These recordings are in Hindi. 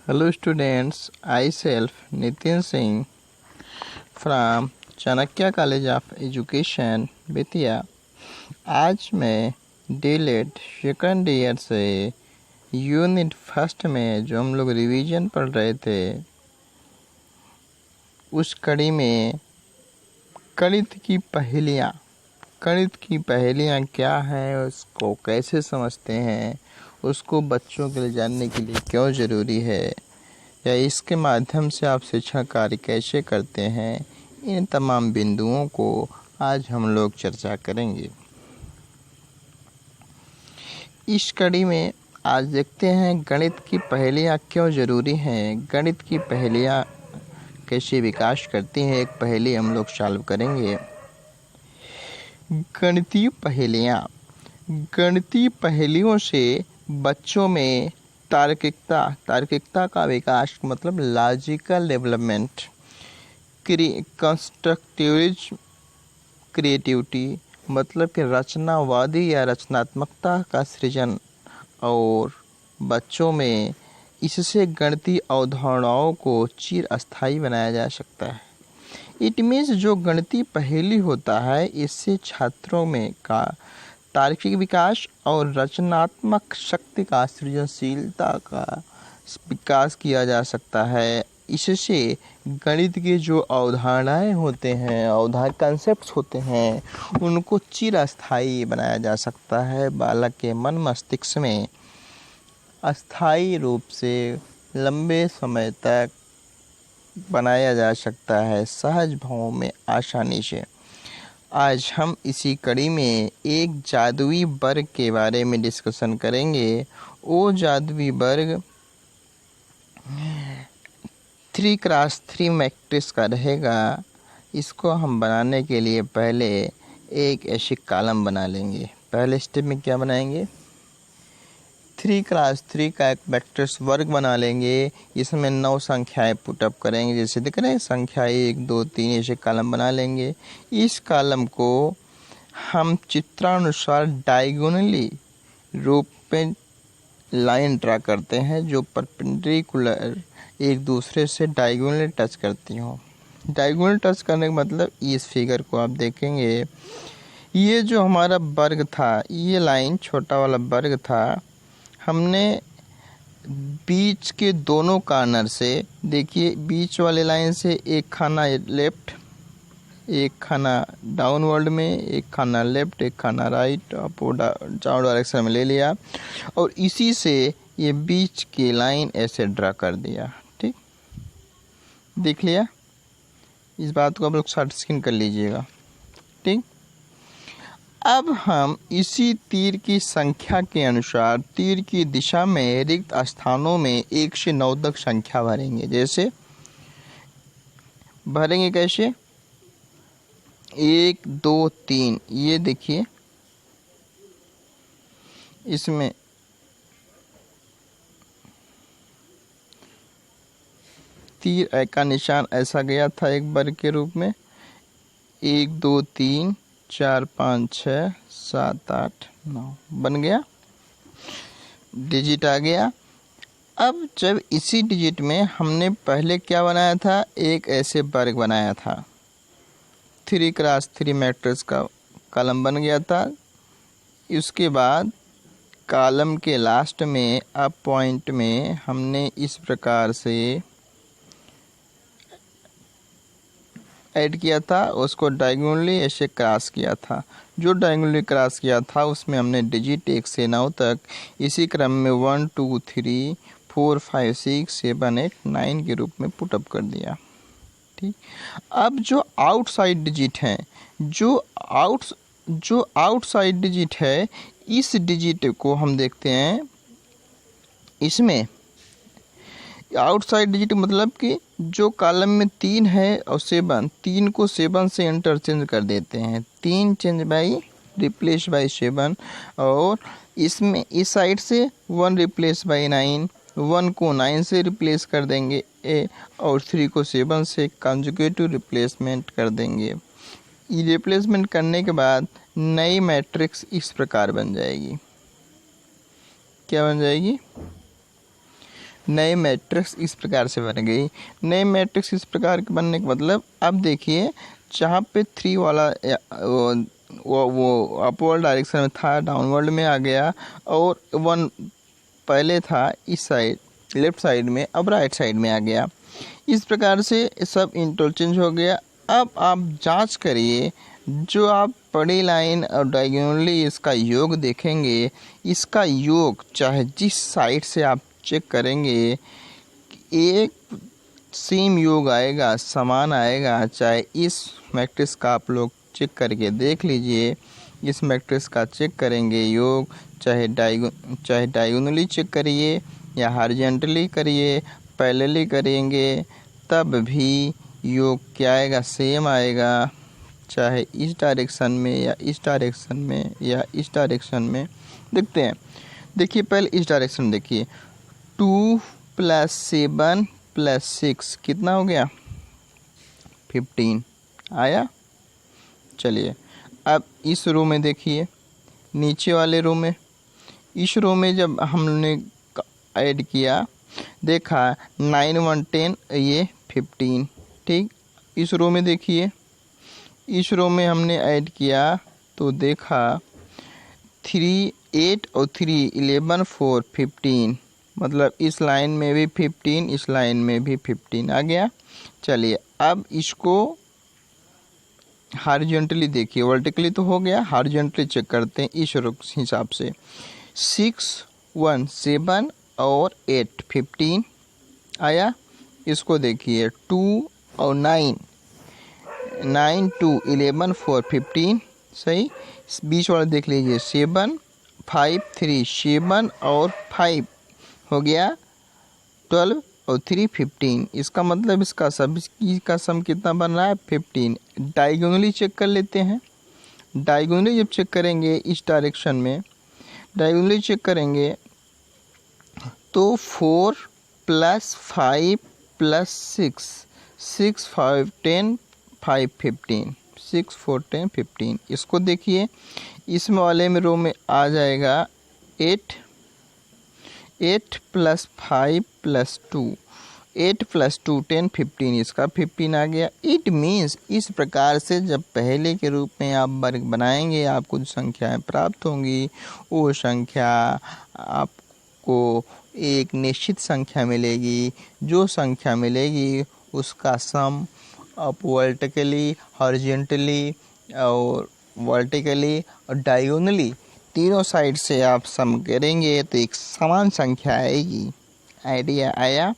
Hello students, I self Nitin Singh from Chanakya college of education Bettiah. आज मैं डीलेट सेकंड ईयर से यूनिट फर्स्ट में जो हम लोग रिवीजन पढ़ रहे थे उस कड़ी में गणित की पहेलियाँ क्या हैं, उसको कैसे समझते हैं, उसको बच्चों के लिए जानने के लिए क्यों ज़रूरी है या इसके माध्यम से आप शिक्षण कार्य कैसे करते हैं, इन तमाम बिंदुओं को आज हम लोग चर्चा करेंगे। इस कड़ी में आज देखते हैं गणित की पहेलियाँ क्यों ज़रूरी हैं, गणित की पहेलियाँ कैसे विकास करती हैं। एक पहेली हम लोग सॉल्व करेंगे। गणितीय पहेलियों से बच्चों में तार्किकता का विकास मतलब लॉजिकल डेवलपमेंट, कंस्ट्रक्टिविज्म, क्रिएटिविटी मतलब कि रचनावादी या रचनात्मकता का सृजन, और बच्चों में इससे गणितीय अवधारणाओं को चिरस्थायी बनाया जा सकता है। इट मीन्स जो गणितीय पहेली होता है इससे छात्रों में का तार्किक विकास और रचनात्मक शक्ति का, सृजनशीलता का विकास किया जा सकता है। इससे गणित के जो अवधारणाएं होते हैं, कंसेप्ट्स होते हैं, उनको चिरस्थायी बनाया जा सकता है। बालक के मन मस्तिष्क में अस्थायी रूप से लंबे समय तक बनाया जा सकता है, सहज भाव में आसानी से। आज हम इसी कड़ी में एक जादुई वर्ग के बारे में डिस्कशन करेंगे। वो जादुई वर्ग 3x3 मैट्रिक्स का रहेगा। इसको हम बनाने के लिए पहले एक ऐसे कॉलम बना लेंगे। पहले स्टेप में क्या बनाएंगे, 3x3 का एक मैट्रिक्स वर्ग बना लेंगे। इसमें 9 संख्याएं पुटअप करेंगे, जैसे दिख रहे हैं संख्या 1 2 3 ऐसे कॉलम बना लेंगे। इस कॉलम को हम चित्रानुसार डायगोनली रूप में लाइन ड्रा करते हैं जो परपेंडिकुलर एक दूसरे से डायगोनली टच करती हो। डायगोनली टच करने का मतलब इस फिगर को आप देखेंगे, ये जो हमारा वर्ग था, ये लाइन छोटा वाला वर्ग था, हमने बीच के दोनों कॉर्नर से, देखिए बीच वाले लाइन से एक खाना लेफ्ट, एक खाना डाउनवर्ड में, एक खाना लेफ्ट, एक खाना राइट, अपोड डाउन डायरेक्शन में ले लिया और इसी से ये बीच की लाइन ऐसे ड्रा कर दिया। ठीक, देख लिया। इस बात को आप लोग शॉर्ट स्क्रीन कर लीजिएगा। ठीक, अब हम इसी तीर की संख्या के अनुसार तीर की दिशा में रिक्त स्थानों में 1 से 9 तक संख्या भरेंगे। जैसे भरेंगे कैसे, 1 2 3, ये देखिए इसमें तीर का निशान ऐसा गया था एक वर्ग के रूप में, 1 2 3 4 5 6 7 8 9 बन गया, डिजिट आ गया। अब जब इसी डिजिट में हमने पहले क्या बनाया था, एक ऐसे वर्ग बनाया था, 3x3 मैट्रिक्स का कॉलम बन गया था। उसके बाद कॉलम के लास्ट में अप पॉइंट में हमने इस प्रकार से ऐड किया था, उसको डायगोनली ऐसे क्रॉस किया था। जो डायगोनली क्रॉस किया था उसमें हमने डिजिट 1 से 9 तक इसी क्रम में 1 2 3 4 5 6 7 8 9 के रूप में पुटअप कर दिया। ठीक, अब जो आउटसाइड डिजिट है, जो आउटसाइड डिजिट है, इस डिजिट को हम देखते हैं। इसमें आउटसाइड डिजिट मतलब कि जो कॉलम में 3 है और 7, 3 को 7 से इंटरचेंज कर देते हैं, 3 चेंज बाई रिप्लेस बाई 7, और इसमें इस साइड से 1 रिप्लेस बाई 9, 1 को 9 से रिप्लेस कर देंगे और 3 को 7 से कंजुगेटिव रिप्लेसमेंट कर देंगे। ये रिप्लेसमेंट करने के बाद नई मैट्रिक्स इस प्रकार बन जाएगी। क्या बन जाएगी, नए मैट्रिक्स इस प्रकार से बन गई। नए मैट्रिक्स इस प्रकार के बनने का मतलब, अब देखिए जहाँ पे 3 वाला वो अपवर्ड डायरेक्शन में था, डाउनवर्ड में आ गया, और 1 पहले था इस साइड लेफ्ट साइड में, अब राइट साइड में आ गया। इस प्रकार से सब इंटरचेंज हो गया। अब आप जांच करिए, जो आप बड़ी लाइन और डायगोनली इसका योग देखेंगे, इसका योग चाहे जिस साइड से आप चेक करेंगे एक सेम योग आएगा, समान आएगा। चाहे इस मैट्रिक्स का आप लोग चेक करके देख लीजिए, इस मैट्रिक्स का चेक करेंगे योग, चाहे डायगोनली चेक करिए या हॉरिजॉन्टली करिए, पैरेलली करेंगे, तब भी योग क्या आएगा, सेम आएगा। चाहे इस डायरेक्शन में या इस डायरेक्शन में या इस डायरेक्शन में। देखते हैं, देखिए पहले इस डायरेक्शन देखिए, 2 + 7 + 6 कितना हो गया, 15 आया। चलिए अब इस रो में देखिए, नीचे वाले रो में, इस रो में जब हमने ऐड किया, देखा 9 1 10, ये 15, ठीक। इस रो में देखिए, इस रो में हमने ऐड किया तो देखा 3 8 और 3 11 4 15, मतलब इस लाइन में भी 15, इस लाइन में भी 15 आ गया। चलिए अब इसको हॉरिजॉन्टली देखिए, वर्टिकली तो हो गया, हॉरिजॉन्टली चेक करते हैं इस हिसाब से। 6 1 7 और 8 15 आया। इसको देखिए 2 और 9 9 2 11 4 15, सही। बीच वाला देख लीजिए 7 5 3 7 और 5 हो गया 12 और 3 15। इसका मतलब इसका सम कितना बन रहा है, 15। डायगोनली चेक कर लेते हैं। डायगोनली जब चेक करेंगे इस डायरेक्शन में, डायगोनली चेक करेंगे तो 4 + 5 + 6 6 5 10 5 15, 6 4 10 15। इसको देखिए, इसमें वाले में रो में आ जाएगा 8 + 5 + 2, 8 + 2 10 15, इसका 15 आ गया। इट मीन्स इस प्रकार से जब पहले के रूप में आप वर्ग बनाएंगे, आपको जो संख्याएं प्राप्त होंगी वो संख्या आपको एक निश्चित संख्या मिलेगी। जो संख्या मिलेगी उसका सम आप वर्टिकली, हॉरिजॉन्टली और वर्टिकली और डायगोनली तीनों साइड से आप सम करेंगे तो एक समान संख्या आएगी। आइडिया आया?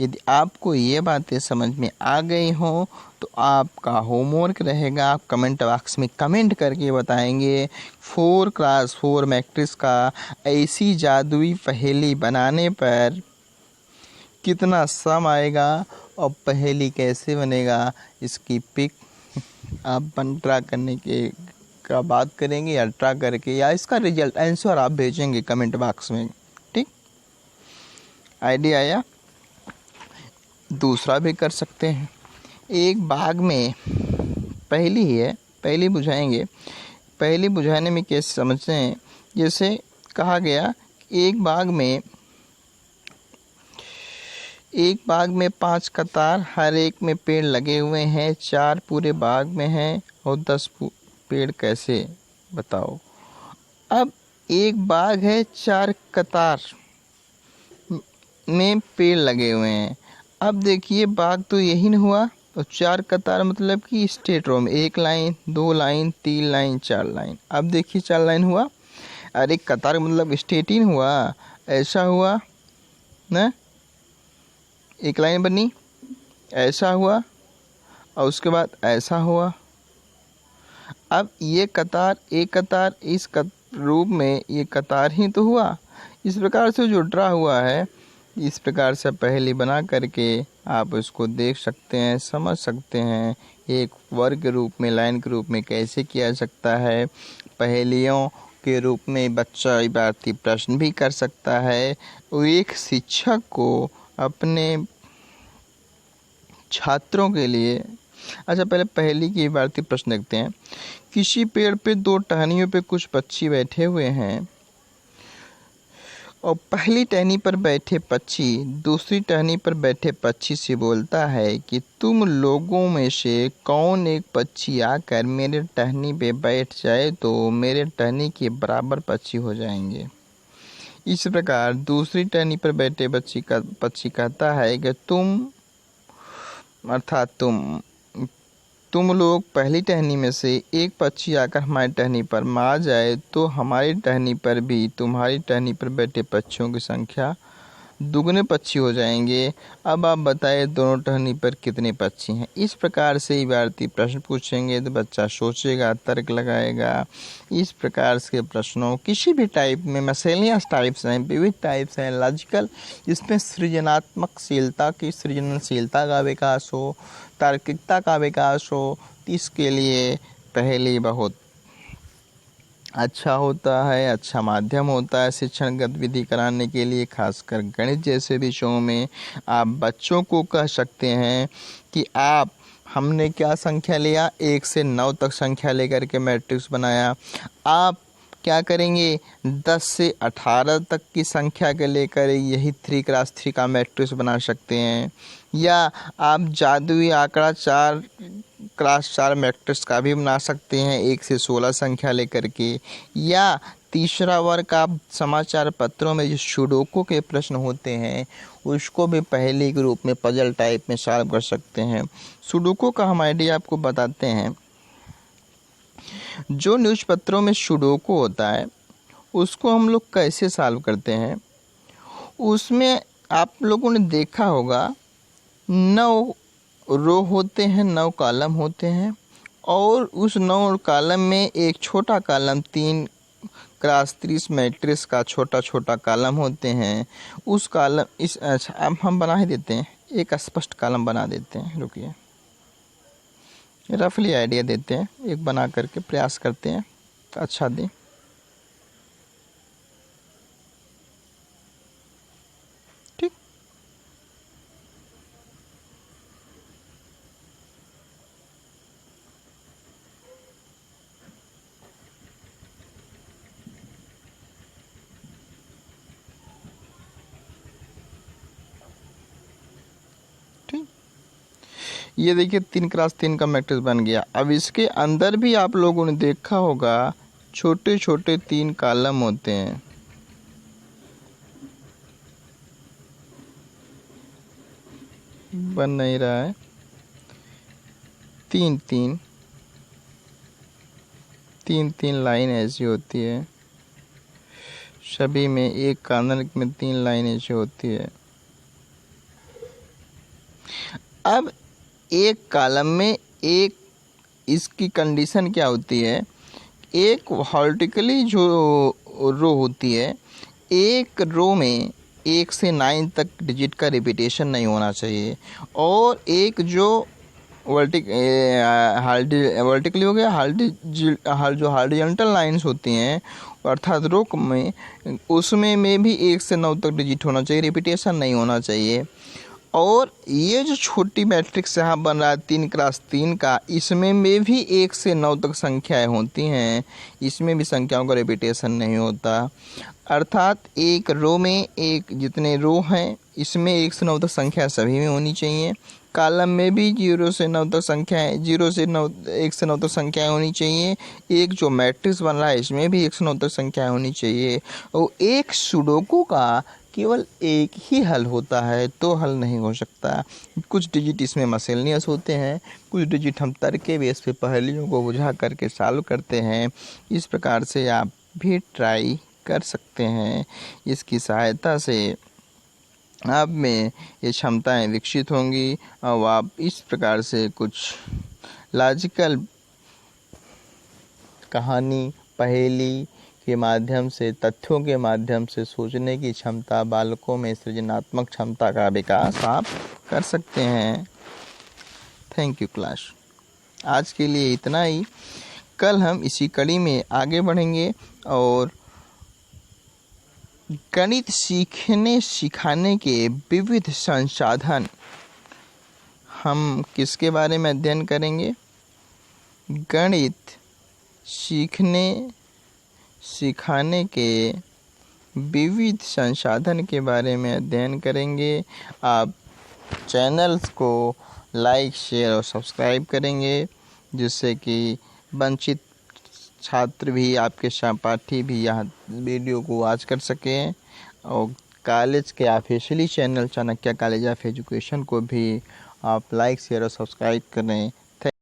यदि आपको ये बातें समझ में आ गई हो तो आपका होमवर्क रहेगा, आप कमेंट बॉक्स में कमेंट करके बताएंगे 4x4 मैट्रिक्स का ऐसी जादुई पहेली बनाने पर कितना सम आएगा और पहेली कैसे बनेगा, इसकी पिक आप ट्रा करने का बात करेंगे या ट्रा करके, या इसका रिजल्ट आंसर आप भेजेंगे कमेंट बॉक्स में, ठीक। आइडिया आया? दूसरा भी कर सकते हैं। एक बाग में पहेली है, पहेली बुझाएंगे। पहेली बुझाने में कैसे समझते हैं, जैसे कहा गया एक बाग में 5 कतार, हर एक में पेड़ लगे हुए हैं, 4 पूरे बाग में हैं और 10 पेड़ कैसे, बताओ। अब एक बाग है, 4 कतार में पेड़ लगे हुए हैं। अब देखिए बाग तो यही न हुआ, तो 4 कतार मतलब कि स्ट्रेट रो में 1 लाइन 2 लाइन 3 लाइन 4 लाइन। अब देखिए 4 लाइन हुआ, अरे कतार मतलब स्ट्रेट ही हुआ, ऐसा हुआ ना, 1 लाइन बनी, ऐसा हुआ और उसके बाद ऐसा हुआ। अब ये कतार, एक कतार इस रूप में ये कतार ही तो हुआ। इस प्रकार से जो ड्रा हुआ है, इस प्रकार से पहेली बना करके आप इसको देख सकते हैं, समझ सकते हैं एक वर्ग के रूप में, लाइन के रूप में कैसे किया जा सकता है। पहेलियों के रूप में बच्चा इबारती प्रश्न भी कर सकता है। वो एक शिक्षक को अपने छात्रों के लिए, अच्छा पहले पहेली की इबारती प्रश्न देखते हैं। किसी पेड़ पे 2 टहनियों पे कुछ पक्षी बैठे हुए हैं और पहली टहनी पर बैठे पक्षी दूसरी टहनी पर बैठे पक्षी से बोलता है कि तुम लोगों में से कौन एक पक्षी आकर मेरे टहनी पे बैठ जाए तो मेरे टहनी के बराबर पक्षी हो जाएंगे। इस प्रकार दूसरी टहनी पर बैठे पक्षी कहता है कि तुम लोग पहली टहनी में से एक पक्षी आकर हमारी टहनी पर आ जाए तो हमारी टहनी पर भी तुम्हारी टहनी पर बैठे पक्षियों की संख्या दुगने पक्षी हो जाएंगे। अब आप बताएं दोनों टहनी पर कितने पक्षी हैं। इस प्रकार से विद्यार्थी प्रश्न पूछेंगे तो बच्चा सोचेगा, तर्क लगाएगा। इस प्रकार के प्रश्नों किसी भी टाइप में मिसलेनियस टाइप्स हैं, विविध टाइप्स हैं, लॉजिकल, जिसमें सृजनशीलता का विकास हो, तार्किकता का विकास हो, इसके लिए पहले बहुत अच्छा होता है, अच्छा माध्यम होता है शिक्षण गतिविधि कराने के लिए। खासकर गणित जैसे विषयों में आप बच्चों को कह सकते हैं कि हमने क्या संख्या लिया, 1 से 9 तक संख्या लेकर के मैट्रिक्स बनाया। आप क्या करेंगे, 10 से 18 तक की संख्या के लेकर यही 3x3 का मैट्रिक्स बना सकते हैं। या आप जादुई आंकड़ा 4x4 मैट्रिक्स का भी बना सकते हैं 1 से 16 संख्या लेकर के। या तीसरा वर्ग आप समाचार पत्रों में जो सुडोकू के प्रश्न होते हैं उसको भी पहेली के रूप में पजल टाइप में सॉल्व कर सकते हैं। सुडोकू का हम आइडिया आपको बताते हैं। जो न्यूज़ पत्रों में सुडोकू होता है उसको हम लोग कैसे सॉल्व करते हैं, उसमें आप लोगों ने देखा होगा 9 रो होते हैं, 9 कॉलम होते हैं और उस 9 कॉलम में एक छोटा कॉलम 3x30 मैट्रिक्स का छोटा छोटा कॉलम होते हैं। उस कॉलम अच्छा अब हम बना ही देते हैं, एक स्पष्ट कॉलम बना देते हैं। रुकिए, रफली आइडिया देते हैं, एक बना करके प्रयास करते हैं अच्छा दें। ठीक, ये देखिए 3x3 का मैट्रिक्स बन गया। अब इसके अंदर भी आप लोगों ने देखा होगा छोटे छोटे 3 कॉलम होते हैं। बन नहीं रहा है, 3 लाइन ऐसी होती है, सभी में एक कॉर्नर में 3 लाइन ऐसी होती है। अब एक कॉलम में एक, इसकी कंडीशन क्या होती है, एक वर्टिकली जो रो होती है, एक रो में 1 से 9 तक डिजिट का रिपीटेशन नहीं होना चाहिए और एक जो वर्टिकली हो गया जो हॉरिजॉन्टल लाइंस होती हैं अर्थात रो में, उसमें भी 1 से 9 तक डिजिट होना चाहिए, रिपीटेशन नहीं होना चाहिए। और ये जो छोटी मैट्रिक्स यहाँ बन रहा है 3x3 का, इसमें में भी 1 से 9 तक संख्याएं होती हैं, इसमें भी संख्याओं का रिपीटेशन नहीं होता। अर्थात एक रो में एक जितने रो हैं इसमें 1 से 9 तक संख्या सभी में होनी चाहिए। कॉलम में भी 0 से 9 तक संख्याएं 1 से 9 तक संख्याएं होनी चाहिए। एक जो मैट्रिक्स बन रहा है इसमें भी 1 से 9 तक संख्याएं होनी चाहिए। और एक सुडोकू का केवल एक ही हल होता है, 2 हल नहीं हो सकता। कुछ डिजिट इसमें मिसलेनियस होते हैं, कुछ डिजिट हम तर्क के बेस पे पहेलियों को बुझा करके सॉल्व करते हैं। इस प्रकार से आप भी ट्राई कर सकते हैं। इसकी सहायता से आप में ये क्षमताएं विकसित होंगी और आप इस प्रकार से कुछ लॉजिकल कहानी पहेली के माध्यम से, तथ्यों के माध्यम से सोचने की क्षमता, बालकों में सृजनात्मक क्षमता का विकास आप कर सकते हैं। Thank you class. आज के लिए इतना ही। कल हम इसी कड़ी में आगे बढ़ेंगे और गणित सीखने सिखाने के विविध संसाधन हम किसके बारे में अध्ययन करेंगे। गणित सीखने सिखाने के विविध संसाधन के बारे में अध्ययन करेंगे। आप चैनल्स को लाइक, शेयर और सब्सक्राइब करेंगे, जिससे कि वंचित छात्र भी, आपके सहपाठी भी यहाँ वीडियो को वॉच कर सकें। और कॉलेज के officially channel Chanakya college of education को भी आप लाइक, शेयर और सब्सक्राइब करें,